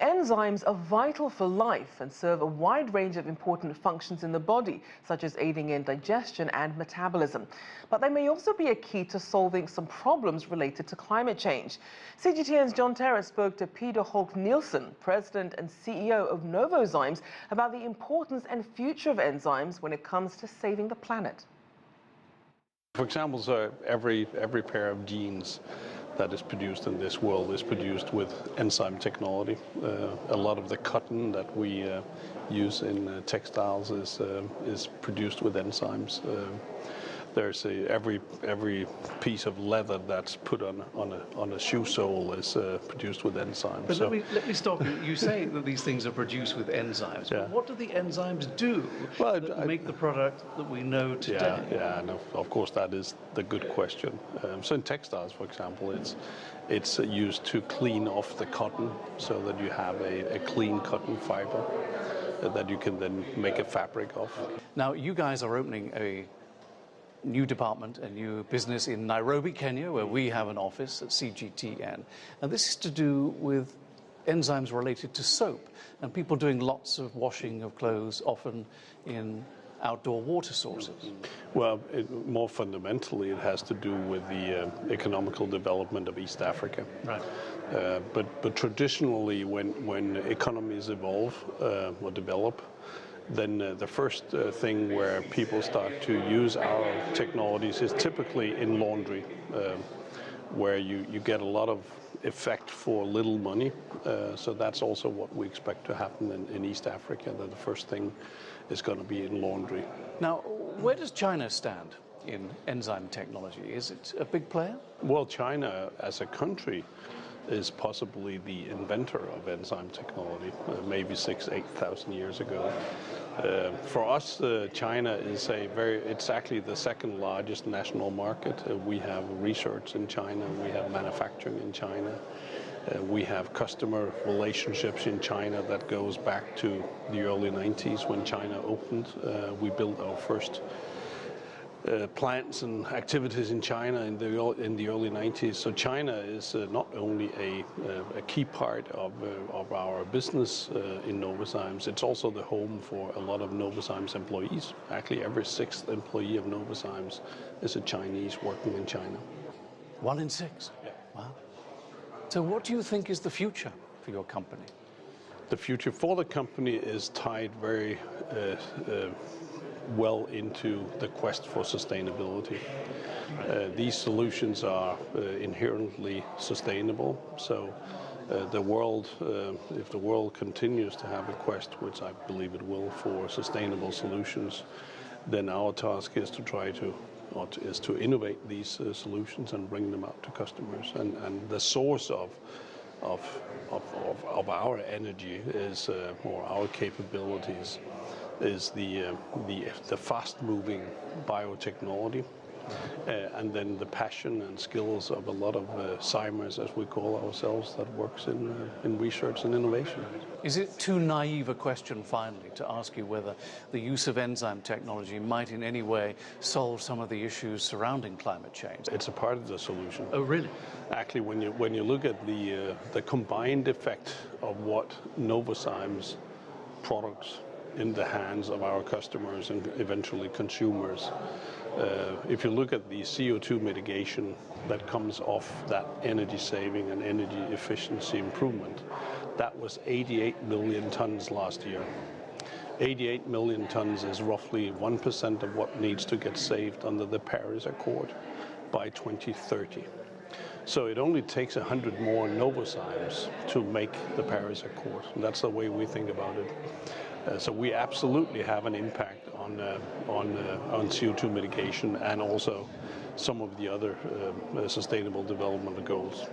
Enzymes are vital for life and serve a wide range of important functions in the body, such as aiding in digestion and metabolism. But they may also be a key to solving some problems related to climate change. CGTN's Terrett spoke to Peder Holk Nielsen, President and CEO of Novozymes, about the importance and future of enzymes when it comes to saving the planet. For example, so every pair of jeans that is produced in this world is produced with enzyme technology. A lot of the cotton that we use in textiles is produced with enzymes. There's every piece of leather that's put on a shoe sole is produced with enzymes. But let me stop you. You say that these things are produced with enzymes. Yeah. But what do the enzymes do that make the product that we know today? Yeah, and of course that is the good question. So in textiles, for example, it's used to clean off the cotton so that you have a clean cotton fiber that you can then make a fabric of. Now, you guys are opening a new department, a new business in Nairobi, Kenya, where we have an office at CGTN. And this is to do with enzymes related to soap and people doing lots of washing of clothes, often in outdoor water sources. Well, more fundamentally, it has to do with the economical development of East Africa. Right. But traditionally, when economies evolve or develop, then the first thing where people start to use our technologies is typically in laundry, where you get a lot of effect for little money. So that's also what we expect to happen in East Africa, that the first thing is going to be in laundry. Now, where does China stand in enzyme technology? Is it a big player? Well, China as a country is possibly the inventor of enzyme technology, maybe 8,000 years ago. For us, China is it's actually the second largest national market. We have research in China, we have manufacturing in China, we have customer relationships in China that goes back to the early 90s when China opened. We built our first plants and activities in China in the early 90s. So China is not only a key part of our business in Novozymes, it's also the home for a lot of Novozymes employees. Actually, every sixth employee of Novozymes is a Chinese working in China. 1 in 6? Yeah. Wow. So what do you think is the future for your company? The future for the company is tied very well into the quest for sustainability. These solutions are inherently sustainable, so the world, if the world continues to have a quest, which I believe it will, for sustainable solutions, then our task is to innovate these solutions and bring them out to customers. And the source of our energy is, or our capabilities, is the fast-moving biotechnology, and then the passion and skills of a lot of Zymers, as we call ourselves, that works in research and innovation. Is it too naive a question, finally, to ask you whether the use of enzyme technology might in any way solve some of the issues surrounding climate change? It's a part of the solution. Oh, really? Actually, when you look at the combined effect of what Novozymes products in the hands of our customers and eventually consumers, if you look at the CO2 mitigation that comes off that energy saving and energy efficiency improvement, that was 88 million tons last year. 88 million tons is roughly 1% of what needs to get saved under the Paris Accord by 2030. So it only takes 100 more Novozymes to make the Paris Accord. And that's the way we think about it. So we absolutely have an impact on CO2 mitigation and also some of the other sustainable development goals.